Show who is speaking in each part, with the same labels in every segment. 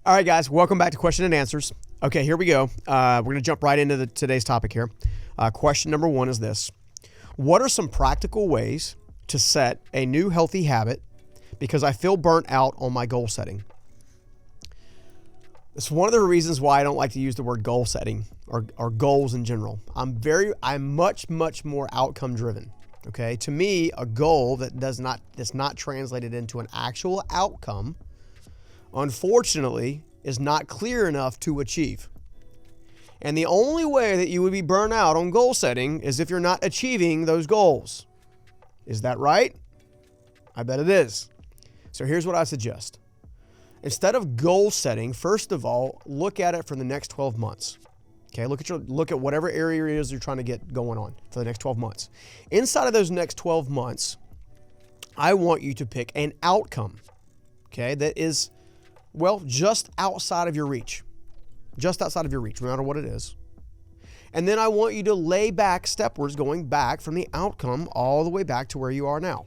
Speaker 1: All right, guys, welcome back to Question and Answers. Okay, here we go. We're going to jump right into today's topic here. Question number one is this. What are some practical ways to set a new healthy habit because I feel burnt out on my goal setting? It's one of the reasons why I don't like to use the word goal setting or goals in general. I'm much more outcome driven. Okay, to me, a goal that's not translated into an actual outcome, unfortunately, is not clear enough to achieve. And the only way that you would be burnt out on goal setting is if you're not achieving those goals. Is that right? I bet it is. So here's what I suggest. Instead of goal setting, first of all, look at it for the next 12 months. Okay, look at whatever area it is you're trying to get going on for the next 12 months. Inside of those next 12 months, I want you to pick an outcome, okay, that is, well, just outside of your reach. Just outside of your reach, no matter what it is. And then I want you to lay back stepwards, going back from the outcome all the way back to where you are now.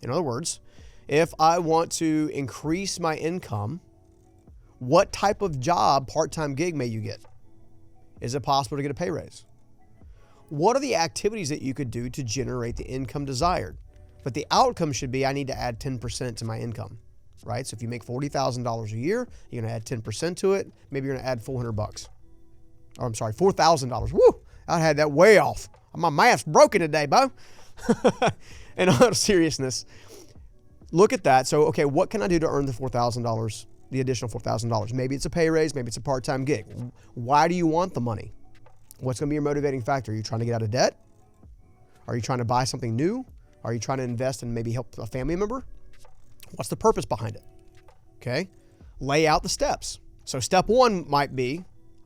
Speaker 1: In other words, if I want to increase my income, what type of job, part-time gig may you get? Is it possible to get a pay raise? What are the activities that you could do to generate the income desired? But the outcome should be I need to add 10% to my income, right? So if you make $40,000 a year, you're going to add 10% to it. Maybe you're going to add $400. Or I'm sorry, $4,000. Woo! I had that way off. My math's broken today, Bo. In all seriousness, look at that. So, okay, what can I do to earn the $4,000? The additional $4,000. Maybe it's a pay raise. Maybe it's a part-time gig. Why do you want the money? What's going to be your motivating factor? Are you trying to get out of debt? Are you trying to buy something new? Are you trying to invest and maybe help a family member? What's the purpose behind it? Okay. Lay out the steps. So step one might be,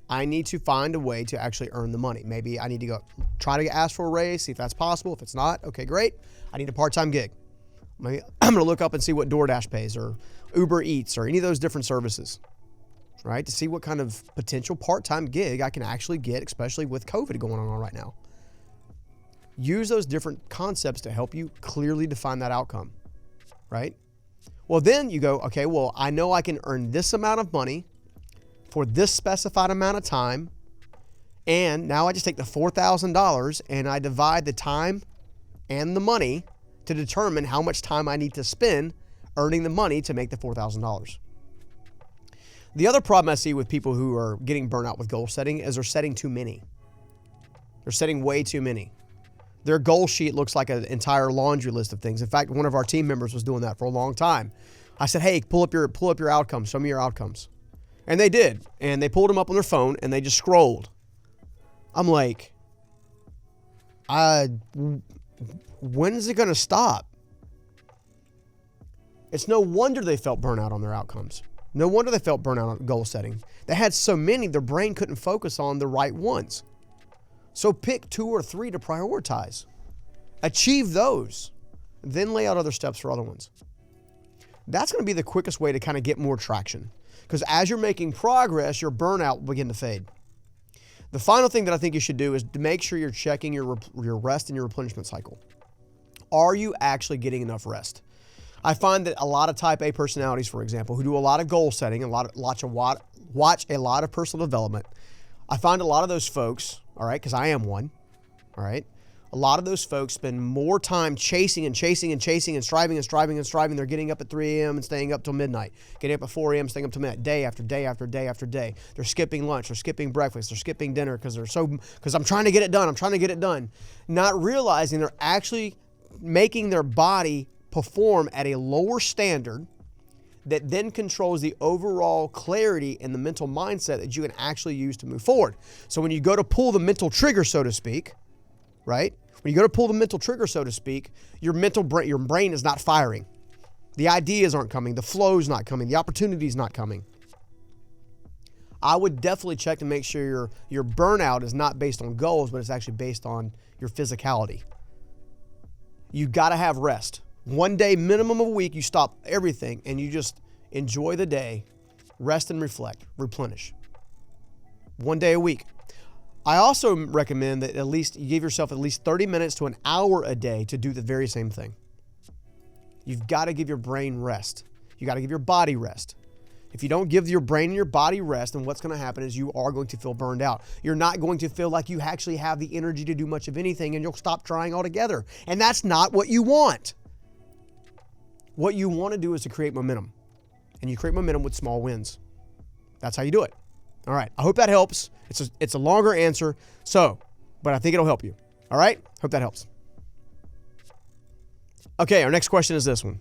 Speaker 1: I need to find a way to actually earn the money. Maybe I need to go try to ask for a raise, see if that's possible. If it's not, okay, great. I need a part-time gig. Maybe I'm going to look up and see what DoorDash pays or Uber Eats or any of those different services, right? To see what kind of potential part-time gig I can actually get, especially with COVID going on right now. Use those different concepts to help you clearly define that outcome, right? Well, then you go, okay, well, I know I can earn this amount of money for this specified amount of time. And now I just take the $4,000 and I divide the time and the money to determine how much time I need to spend earning the money to make the $4,000. The other problem I see with people who are getting burnt out with goal setting is they're setting too many. They're setting way too many. Their goal sheet looks like an entire laundry list of things. In fact, one of our team members was doing that for a long time. I said, hey, pull up your outcomes. Show me your outcomes. And they did. And they pulled them up on their phone and they just scrolled. I'm like, when is it going to stop? It's no wonder they felt burnout on their outcomes. No wonder they felt burnout on goal setting. They had so many, their brain couldn't focus on the right ones. So pick 2 or 3 to prioritize. Achieve those. Then lay out other steps for other ones. That's going to be the quickest way to kind of get more traction. Because as you're making progress, your burnout will begin to fade. The final thing that I think you should do is to make sure you're checking your rest and your replenishment cycle. Are you actually getting enough rest? I find that a lot of type A personalities, for example, who do a lot of goal setting and watch a lot of personal development, I find a lot of those folks, all right, because I am one, all right, a lot of those folks spend more time chasing and striving. They're getting up at 3 a.m. and staying up till midnight, getting up at 4 a.m. staying up till midnight, day after day after day after day. They're skipping lunch, they're skipping breakfast, they're skipping dinner because I'm trying to get it done. Not realizing they're actually making their body perform at a lower standard that then controls the overall clarity and the mental mindset that you can actually use to move forward. So when you go to pull the mental trigger, so to speak, right? When you go to pull the mental trigger, so to speak, your brain is not firing. The ideas aren't coming. The flow's not coming. The opportunity's not coming. I would definitely check to make sure your burnout is not based on goals, but it's actually based on your physicality. You got to have rest. 1 day minimum of a week, you stop everything and you just enjoy the day, rest and reflect, replenish. 1 day a week. I also recommend that at least you give yourself at least 30 minutes to an hour a day to do the very same thing. You've got to give your brain rest. You got to give your body rest. If you don't give your brain and your body rest, then what's going to happen is you are going to feel burned out. You're not going to feel like you actually have the energy to do much of anything, and you'll stop trying altogether. And that's not what you want. What you want to do is to create momentum. And you create momentum with small wins. That's how you do it. All right. I hope that helps. It's a longer answer, but I think it'll help you. All right? Hope that helps. Okay, our next question is this one.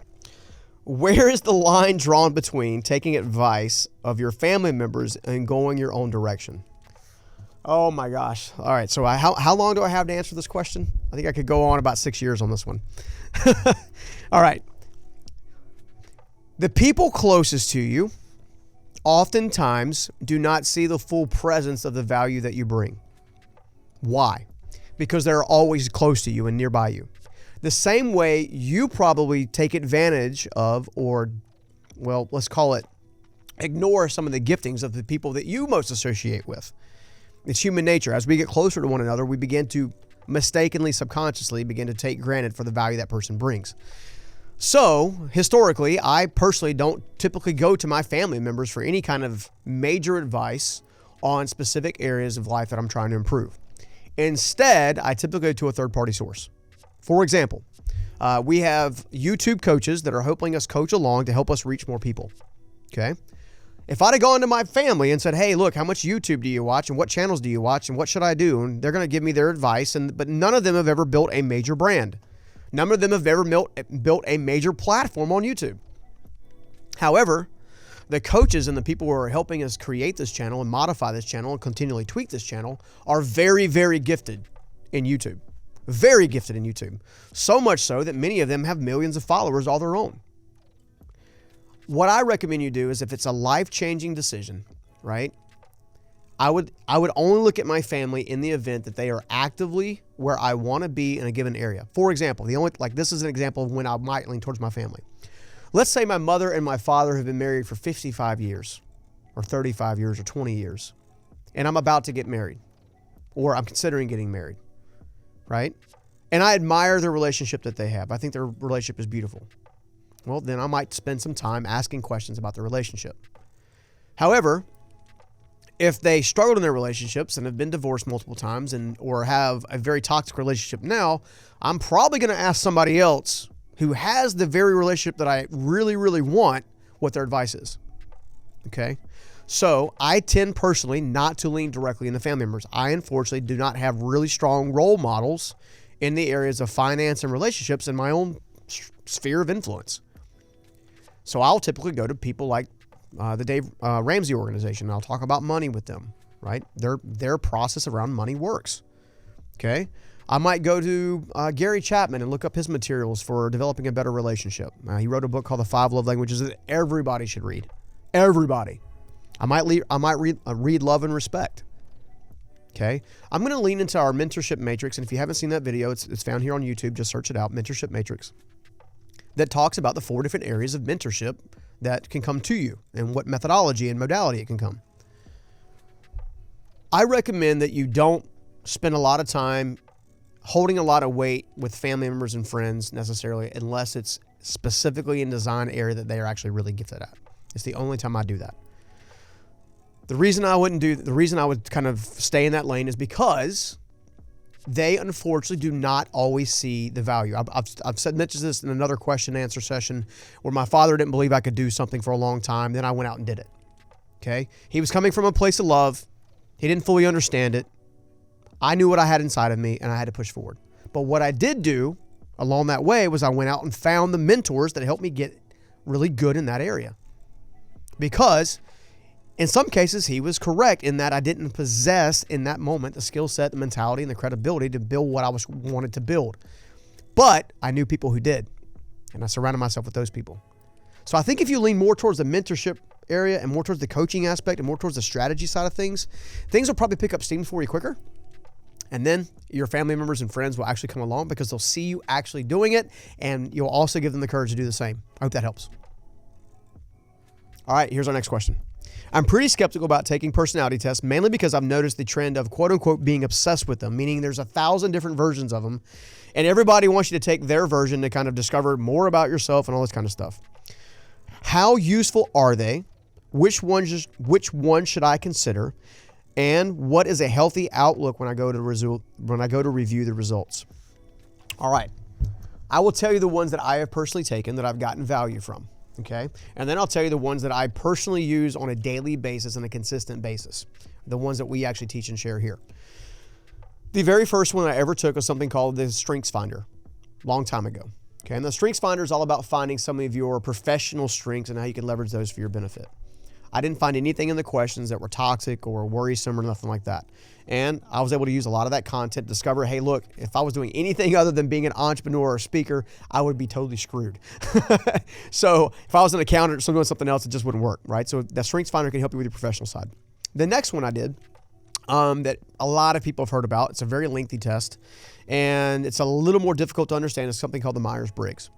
Speaker 1: Where is the line drawn between taking advice of your family members and going your own direction? Oh my gosh. All right, so how long do I have to answer this question? I think I could go on about 6 years on this one. All right. The people closest to you oftentimes do not see the full presence of the value that you bring. Why? Because they're always close to you and nearby you. The same way you probably take advantage of, or, well, let's call it, ignore some of the giftings of the people that you most associate with. It's human nature. As we get closer to one another, we begin to mistakenly, subconsciously begin to take granted for the value that person brings. So, historically, I personally don't typically go to my family members for any kind of major advice on specific areas of life that I'm trying to improve. Instead, I typically go to a third-party source. For example, we have YouTube coaches that are helping us coach along to help us reach more people. Okay? If I'd have gone to my family and said, hey, look, how much YouTube do you watch and what channels do you watch and what should I do? And they're going to give me their advice, but none of them have ever built a major brand. None of them have ever built a major platform on YouTube. However, the coaches and the people who are helping us create this channel and modify this channel and continually tweak this channel are very, very gifted in YouTube. Very gifted in YouTube. So much so that many of them have millions of followers all their own. What I recommend you do is, if it's a life-changing decision, right? I would only look at my family in the event that they are actively where I want to be in a given area. For example, this is an example of when I might lean towards my family. Let's say my mother and my father have been married for 55 years or 35 years or 20 years, and I'm about to get married, or I'm considering getting married, right? And I admire the relationship that they have. I think their relationship is beautiful. Well, then I might spend some time asking questions about the relationship. However, if they struggled in their relationships and have been divorced multiple times or have a very toxic relationship now, I'm probably going to ask somebody else who has the very relationship that I really, really want what their advice is. Okay? So I tend personally not to lean directly into family members. I unfortunately do not have really strong role models in the areas of finance and relationships in my own sphere of influence. So I'll typically go to people like the Dave Ramsey organization. I'll talk about money with them, right? Their process around money works. Okay. I might go to Gary Chapman and look up his materials for developing a better relationship. He wrote a book called The 5 Love Languages that everybody should read. Everybody. I might read Love and Respect. Okay. I'm going to lean into our mentorship matrix. And if you haven't seen that video, it's found here on YouTube. Just search it out, mentorship matrix, that talks about the 4 different areas of mentorship that can come to you and what methodology and modality it can come. I recommend that you don't spend a lot of time holding a lot of weight with family members and friends necessarily, unless it's specifically in design area that they are actually really gifted at. It's the only time I do that. The reason I would kind of stay in that lane is because they unfortunately do not always see the value. I've mentioned this in another question and answer session where my father didn't believe I could do something for a long time. Then I went out and did it. Okay. He was coming from a place of love. He didn't fully understand it. I knew what I had inside of me and I had to push forward. But what I did do along that way was I went out and found the mentors that helped me get really good in that area. Because in some cases, he was correct in that I didn't possess in that moment the skill set, the mentality, and the credibility to build what I wanted to build. But I knew people who did, and I surrounded myself with those people. So I think if you lean more towards the mentorship area and more towards the coaching aspect and more towards the strategy side of things will probably pick up steam for you quicker. And then your family members and friends will actually come along because they'll see you actually doing it, and you'll also give them the courage to do the same. I hope that helps. All right, here's our next question. I'm pretty skeptical about taking personality tests, mainly because I've noticed the trend of quote unquote being obsessed with them, meaning there's 1,000 different versions of them, and everybody wants you to take their version to kind of discover more about yourself and all this kind of stuff. How useful are they? which one should I consider, and what is a healthy outlook when I go to review the results? All right. I will tell you the ones that I have personally taken that I've gotten value from, okay? And then I'll tell you the ones that I personally use on a daily basis and a consistent basis, the ones that we actually teach and share here. The very first one I ever took was something called the Strengths Finder, long time ago, okay? And the Strengths Finder is all about finding some of your professional strengths and how you can leverage those for your benefit. I didn't find anything in the questions that were toxic or worrisome or nothing like that. And I was able to use a lot of that content to discover, hey, look, if I was doing anything other than being an entrepreneur or speaker, I would be totally screwed. So if I was an accountant or doing something else, it just wouldn't work, right? So the Strengths Finder can help you with your professional side. The next one I did that a lot of people have heard about, it's a very lengthy test, and it's a little more difficult to understand. It's something called the Myers-Briggs.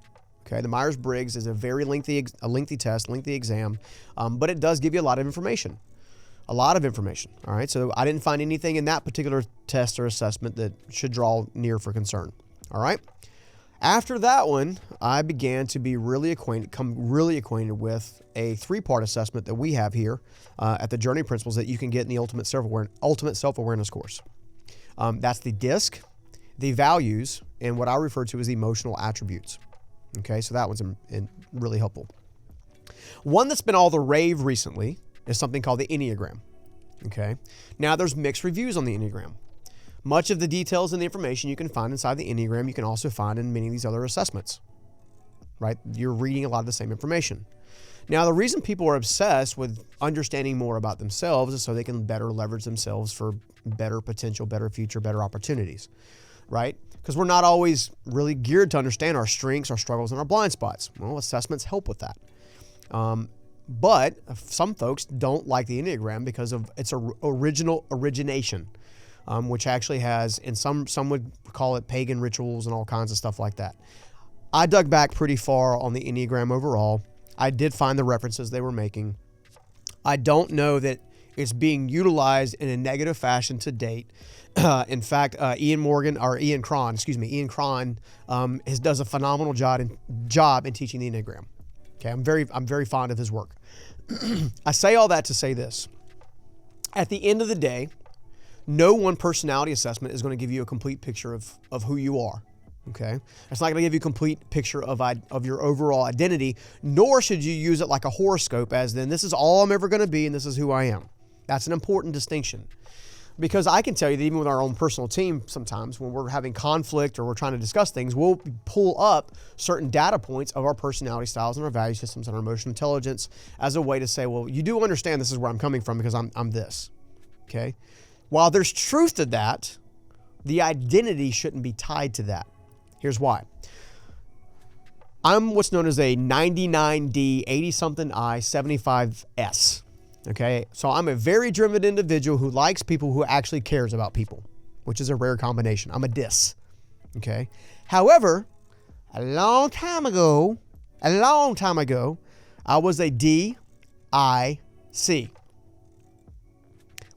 Speaker 1: Okay, the Myers-Briggs is a very lengthy test, lengthy exam, but it does give you a lot of information. All right, so I didn't find anything in that particular test or assessment that should draw near for concern. All right. After that one, I began to become really acquainted with a 3-part assessment that we have here at the Journey Principles that you can get in the Ultimate Self-Awareness course. That's the DISC, the values, and what I refer to as the emotional attributes. Okay, so that one's really helpful. One that's been all the rave recently is something called the Enneagram. Okay, now there's mixed reviews on the Enneagram. Much of the details and the information you can find inside the Enneagram, you can also find in many of these other assessments, right? You're reading a lot of the same information. Now, the reason people are obsessed with understanding more about themselves is so they can better leverage themselves for better potential, better future, better opportunities, right? Because we're not always really geared to understand our strengths, our struggles, and our blind spots. Well, assessments help with that. But some folks don't like the Enneagram because of its origination, which actually has, and some would call it pagan rituals and all kinds of stuff like that. I dug back pretty far on the Enneagram overall. I did find the references they were making. I don't know that it's being utilized in a negative fashion to date. In fact, Ian Cron does a phenomenal job in teaching the Enneagram. Okay, I'm very fond of his work. I say all that to say this. At the end of the day, no one personality assessment is going to give you a complete picture of who you are. Okay, it's not going to give you a complete picture of your overall identity, nor should you use it like a horoscope, as then this is all I'm ever going to be and this is who I am. That's an important distinction. Because I can tell you that even with our own personal team, sometimes when we're having conflict or we're trying to discuss things, we'll pull up certain data points of our personality styles and our value systems and our emotional intelligence as a way to say, well, you do understand this is where I'm coming from because I'm this. Okay. While there's truth to that, the identity shouldn't be tied to that. Here's why. I'm what's known as a 99D, 80-something I, 75S. Okay, so I'm a very driven individual who likes people, who actually cares about people, which is a rare combination. I'm a DIS. Okay, however, a long time ago, I was a DIC.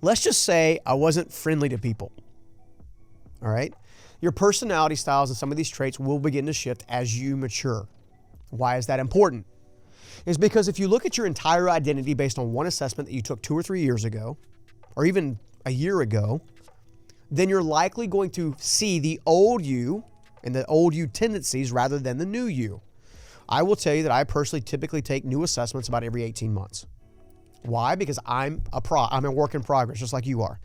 Speaker 1: Let's just say I wasn't friendly to people. All right, your personality styles and some of these traits will begin to shift as you mature. Why is that important? Is because if you look at your entire identity based on one assessment that you took 2 or 3 years ago, or even a year ago, then you're likely going to see the old you and the old you tendencies rather than the new you. I will tell you that I personally typically take new assessments about every 18 months. Why? Because I'm a work in progress, just like you are.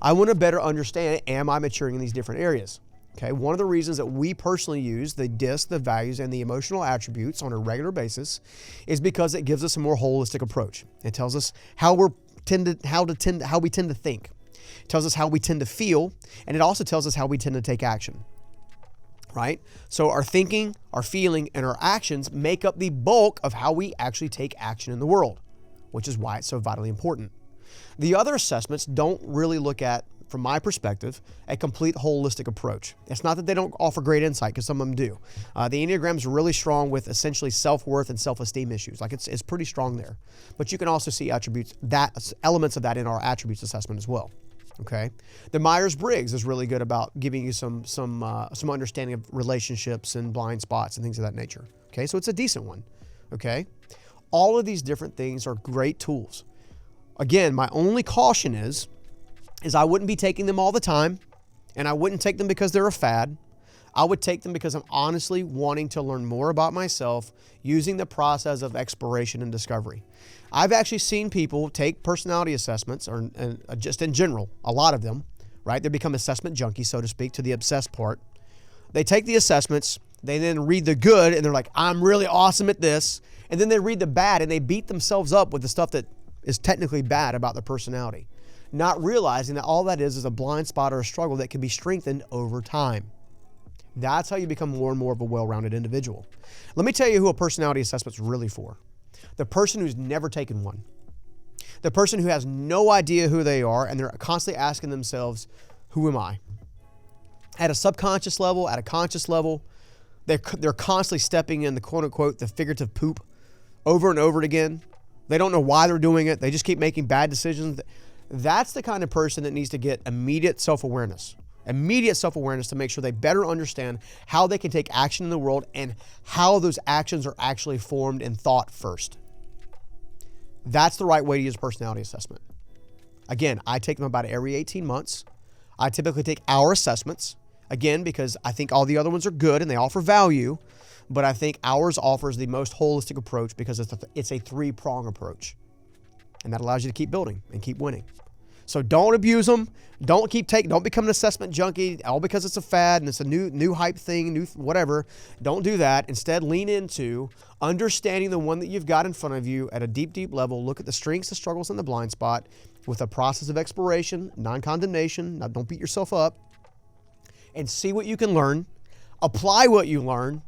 Speaker 1: I want to better understand, am I maturing in these different areas? Okay, one of the reasons that we personally use the DISC, the values, and the emotional attributes on a regular basis is because it gives us a more holistic approach. It tells us how we tend to think. It tells us how we tend to feel, and it also tells us how we tend to take action. Right? So our thinking, our feeling, and our actions make up the bulk of how we actually take action in the world, which is why it's so vitally important. The other assessments don't really look at, from my perspective, a complete holistic approach. It's not that they don't offer great insight, because some of them do. The Enneagram is really strong with essentially self-worth and self-esteem issues. Like it's pretty strong there. But you can also see elements of that in our attributes assessment as well. Okay. The Myers-Briggs is really good about giving you some understanding of relationships and blind spots and things of that nature. Okay. So it's a decent one. Okay. All of these different things are great tools. Again, my only caution is I wouldn't be taking them all the time, and I wouldn't take them because they're a fad. I would take them because I'm honestly wanting to learn more about myself using the process of exploration and discovery. I've actually seen people take personality assessments, or just in general, a lot of them, right? They become assessment junkies, so to speak, to the obsessed part. They take the assessments, they then read the good, and they're like, I'm really awesome at this. And then they read the bad, and they beat themselves up with the stuff that is technically bad about their personality, not realizing that all that is a blind spot or a struggle that can be strengthened over time. That's how you become more and more of a well-rounded individual. Let me tell you who a personality assessment's really for. The person who's never taken one. The person who has no idea who they are, and they're constantly asking themselves, who am I? At a subconscious level, at a conscious level, they're constantly stepping in the quote-unquote, the figurative poop over and over again. They don't know why they're doing it. They just keep making bad decisions. That's the kind of person that needs to get immediate self-awareness to make sure they better understand how they can take action in the world and how those actions are actually formed and thought first. That's the right way to use a personality assessment. Again, I take them about every 18 months. I typically take our assessments, again, because I think all the other ones are good and they offer value, but I think ours offers the most holistic approach because it's a three-prong approach. And that allows you to keep building and keep winning. So don't abuse them. Don't become an assessment junkie all because it's a fad and it's a new hype thing, new whatever. Don't do that. Instead, lean into understanding the one that you've got in front of you at a deep, deep level. Look at the strengths, the struggles, and the blind spot with a process of exploration, non-condemnation. Now, don't beat yourself up, and see what you can learn. Apply what you learn.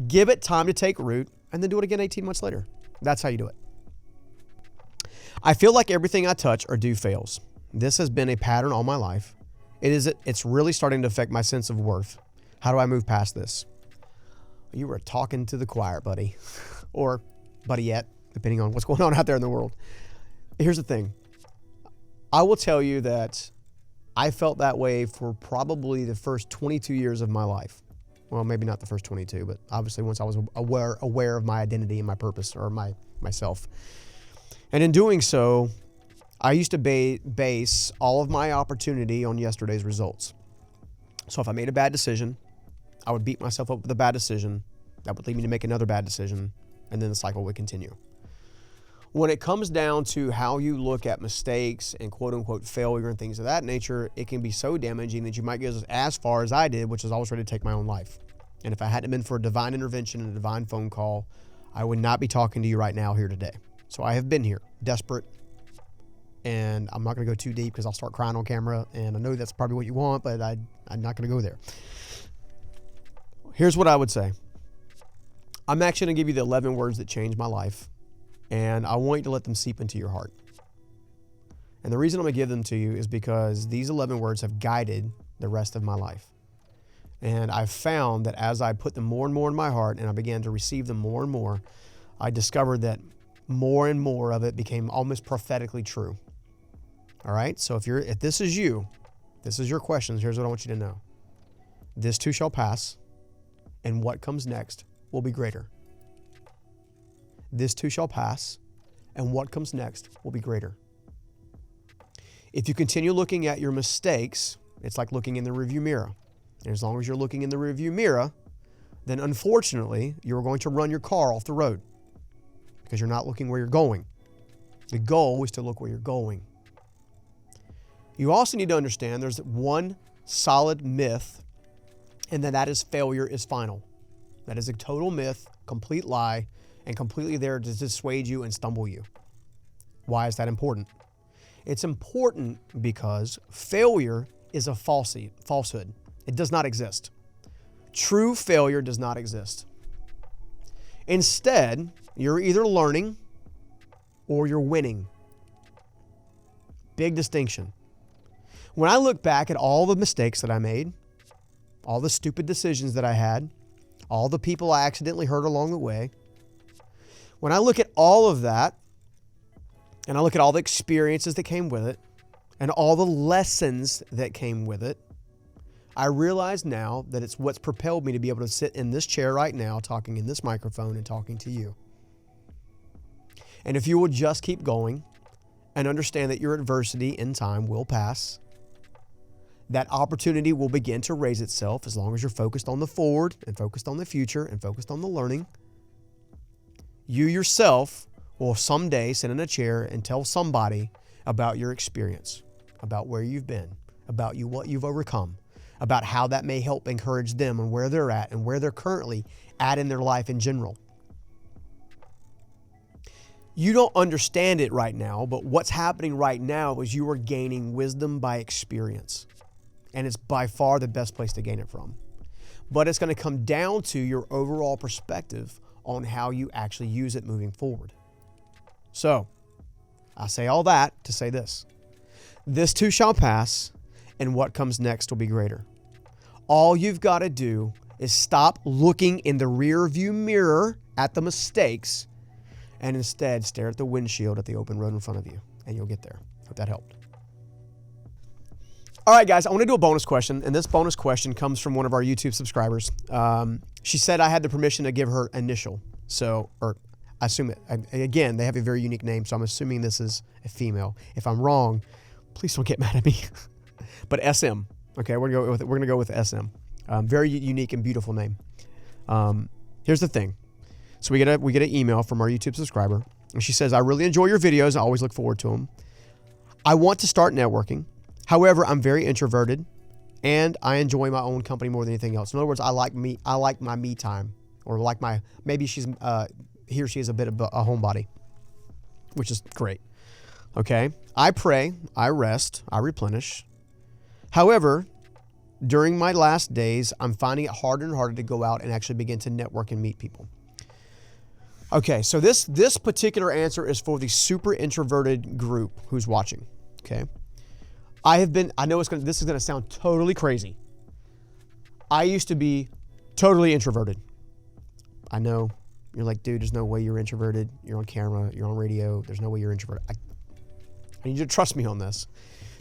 Speaker 1: Give it time to take root, and then do it again 18 months later. That's how you do it. I feel like everything I touch or do fails. This has been a pattern all my life. It's really starting to affect my sense of worth. How do I move past this? You were talking to the choir, buddy. Or buddy yet, depending on what's going on out there in the world. Here's the thing. I will tell you that I felt that way for probably the first 22 years of my life. Well, maybe not the first 22, but obviously once I was aware of my identity and my purpose, or myself. And in doing so, I used to base all of my opportunity on yesterday's results. So if I made a bad decision, I would beat myself up with a bad decision. That would lead me to make another bad decision, and then the cycle would continue. When it comes down to how you look at mistakes and quote-unquote failure and things of that nature, it can be so damaging that you might get as far as I did, which is I was ready to take my own life. And if I hadn't been for a divine intervention and a divine phone call, I would not be talking to you right now here today. So I have been here, desperate, and I'm not going to go too deep because I'll start crying on camera, and I know that's probably what you want, but I'm not going to go there. Here's what I would say. I'm actually going to give you the 11 words that changed my life, and I want you to let them seep into your heart. And the reason I'm going to give them to you is because these 11 words have guided the rest of my life. And I've found that as I put them more and more in my heart and I began to receive them more and more, I discovered that more and more of it became almost prophetically true. All right? So if this is you, this is your questions, here's what I want you to know. This too shall pass, and what comes next will be greater. This too shall pass, and what comes next will be greater. If you continue looking at your mistakes, it's like looking in the rearview mirror. And as long as you're looking in the rearview mirror, then unfortunately, you're going to run your car off the road because you're not looking where you're going. The goal is to look where you're going. You also need to understand there's one solid myth, and that is failure is final. That is a total myth, complete lie, and completely there to dissuade you and stumble you. Why is that important? It's important because failure is a falsehood. It does not exist. True failure does not exist. Instead, you're either learning or you're winning. Big distinction. When I look back at all the mistakes that I made, all the stupid decisions that I had, all the people I accidentally hurt along the way, when I look at all of that, and I look at all the experiences that came with it, and all the lessons that came with it, I realize now that it's what's propelled me to be able to sit in this chair right now, talking in this microphone and talking to you. And if you will just keep going and understand that your adversity in time will pass, that opportunity will begin to raise itself as long as you're focused on the forward and focused on the future and focused on the learning. You yourself will someday sit in a chair and tell somebody about your experience, about where you've been, about what you've overcome, about how that may help encourage them and where they're at and where they're currently at in their life in general. You don't understand it right now, but what's happening right now is you are gaining wisdom by experience. And it's by far the best place to gain it from. But it's going to come down to your overall perspective on how you actually use it moving forward. So, I say all that to say this. This too shall pass, and what comes next will be greater. All you've got to do is stop looking in the rear view mirror at the mistakes and instead stare at the windshield at the open road in front of you, and you'll get there. Hope that helped. All right, guys, I want to do a bonus question, and this bonus question comes from one of our YouTube subscribers. She said I had the permission to give her initial, or I assume it. Again, they have a very unique name, so I'm assuming this is a female. If I'm wrong, please don't get mad at me. But SM, okay, we're gonna go with SM. Very unique and beautiful name. Here's the thing. So we get an email from our YouTube subscriber, and she says, I really enjoy your videos. I always look forward to them. I want to start networking. However, I'm very introverted, and I enjoy my own company more than anything else. In other words, I like my me time, or maybe he or she is a bit of a homebody, which is great. Okay, I pray, I rest, I replenish. However, during my last days, I'm finding it harder and harder to go out and actually begin to network and meet people. Okay, so this particular answer is for the super introverted group who's watching. Okay. I know this is going to sound totally crazy. I used to be totally introverted. I know you're like, dude, there's no way you're introverted. You're on camera, you're on radio. There's no way you're introverted. I need you to trust me on this.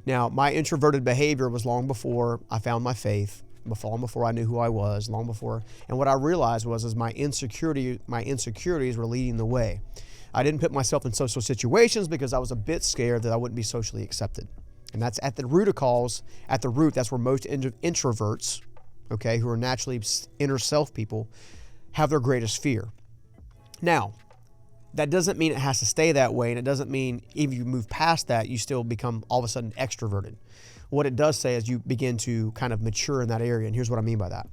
Speaker 1: Now, my introverted behavior was long before I found my faith, long before I knew who I was, long before. And what I realized was my insecurities were leading the way. I didn't put myself in social situations because I was a bit scared that I wouldn't be socially accepted. And that's at the root, that's where most introverts, okay, who are naturally inner self people, have their greatest fear. Now, that doesn't mean it has to stay that way, and it doesn't mean if you move past that, you still become all of a sudden extroverted. What it does say is you begin to kind of mature in that area, and here's what I mean by that.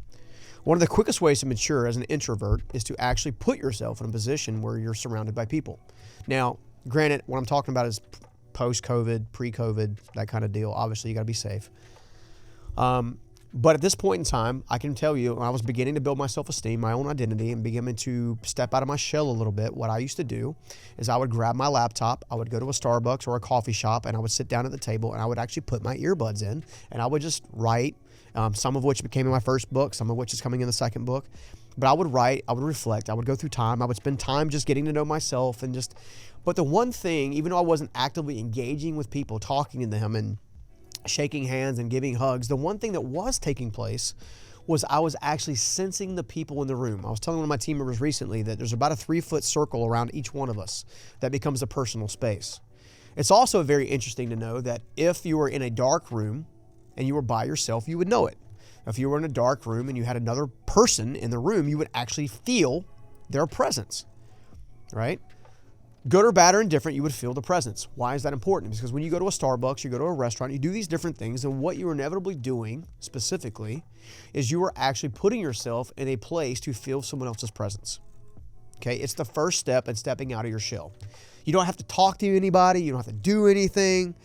Speaker 1: One of the quickest ways to mature as an introvert is to actually put yourself in a position where you're surrounded by people. Now, granted, what I'm talking about is post-COVID, pre-COVID, that kind of deal. Obviously, you got to be safe. But at this point in time, I can tell you, when I was beginning to build my self-esteem, my own identity, and beginning to step out of my shell a little bit, what I used to do is I would grab my laptop, I would go to a Starbucks or a coffee shop, and I would sit down at the table, and I would actually put my earbuds in, and I would just write, some of which became in my first book, some of which is coming in the second book. But I would write, I would reflect, I would go through time, I would spend time just getting to know myself but the one thing, even though I wasn't actively engaging with people, talking to them and shaking hands and giving hugs, the one thing that was taking place was I was actually sensing the people in the room. I was telling one of my team members recently that there's about a 3-foot circle around each one of us that becomes a personal space. It's also very interesting to know that if you were in a dark room and you were by yourself, you would know it. If you were in a dark room and you had another person in the room, you would actually feel their presence, right? Good or bad or indifferent, you would feel the presence. Why is that important? Because when you go to a Starbucks, you go to a restaurant, you do these different things, and what you're inevitably doing specifically is you are actually putting yourself in a place to feel someone else's presence. Okay, it's the first step in stepping out of your shell. You don't have to talk to anybody, you don't have to do anything.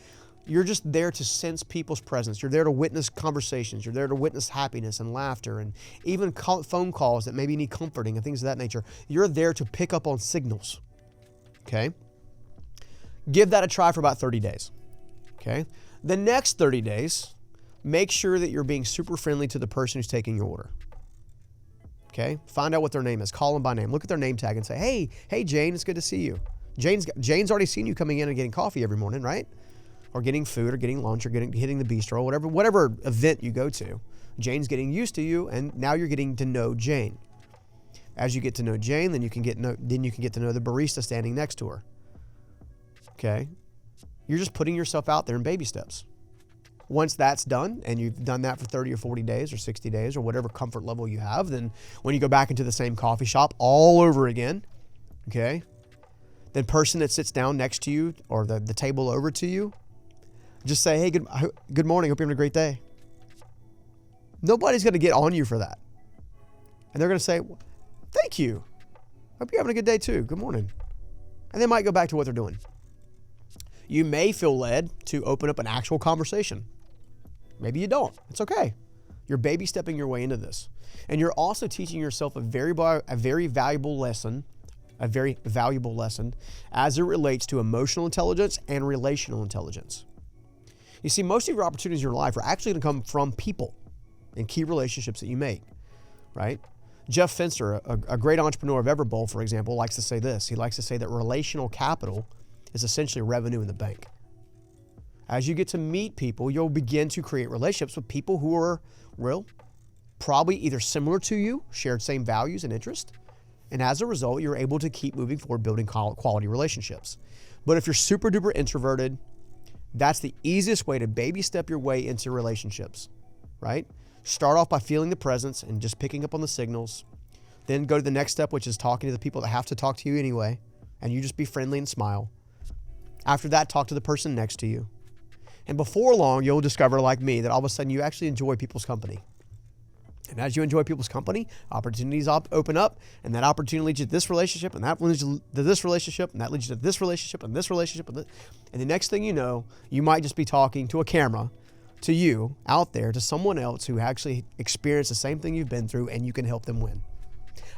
Speaker 1: You're just there to sense people's presence. You're there to witness conversations. You're there to witness happiness and laughter and even phone calls that maybe need comforting and things of that nature. You're there to pick up on signals. Okay? Give that a try for about 30 days. Okay? The next 30 days, make sure that you're being super friendly to the person who's taking your order. Okay? Find out what their name is. Call them by name. Look at their name tag and say, hey, Jane, it's good to see you. Jane's already seen you coming in and getting coffee every morning, right? Or getting food or getting lunch or hitting the bistro, whatever event you go to. Jane's getting used to you, and now you're getting to know Jane. As you get to know Jane, then you can get to know the barista standing next to her. Okay. You're just putting yourself out there in baby steps. Once that's done, and you've done that for 30 or 40 days or 60 days or whatever comfort level you have, then when you go back into the same coffee shop all over again, okay, the person that sits down next to you or the table over to you, just say, hey, good morning. Hope you're having a great day. Nobody's going to get on you for that. And they're going to say, thank you. Hope you're having a good day too. Good morning. And they might go back to what they're doing. You may feel led to open up an actual conversation. Maybe you don't. It's okay. You're baby stepping your way into this. And you're also teaching yourself a very valuable lesson as it relates to emotional intelligence and relational intelligence. You see, most of your opportunities in your life are actually going to come from people and key relationships that you make, right? Jeff Finster, a great entrepreneur of Everbowl, for example, likes to say this. He likes to say that relational capital is essentially revenue in the bank. As you get to meet people, you'll begin to create relationships with people who are probably either similar to you, shared same values and interests, and as a result, you're able to keep moving forward, building quality relationships. But if you're super duper introverted, that's the easiest way to baby step your way into relationships, right? Start off by feeling the presence and just picking up on the signals. Then go to the next step, which is talking to the people that have to talk to you anyway, and you just be friendly and smile. After that, talk to the person next to you. And before long, you'll discover, like me, that all of a sudden you actually enjoy people's company. And as you enjoy people's company, opportunities open up, and that opportunity leads you to this relationship, and that leads you to this relationship, and that leads you to this relationship, and this relationship, and the next thing you know, you might just be talking to a camera, to you out there, to someone else who actually experienced the same thing you've been through, and you can help them win.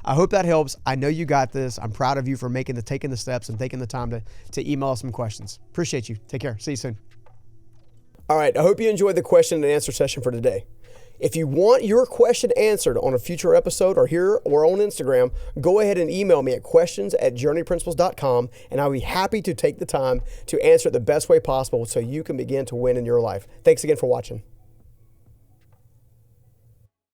Speaker 1: I hope that helps. I know you got this. I'm proud of you for taking the steps and taking the time to email us some questions. Appreciate you. Take care. See you soon. All right. I hope you enjoyed the question and answer session for today. If you want your question answered on a future episode or here or on Instagram, go ahead and email me at questions@journeyprinciples.com, and I'll be happy to take the time to answer it the best way possible so you can begin to win in your life. Thanks again for watching.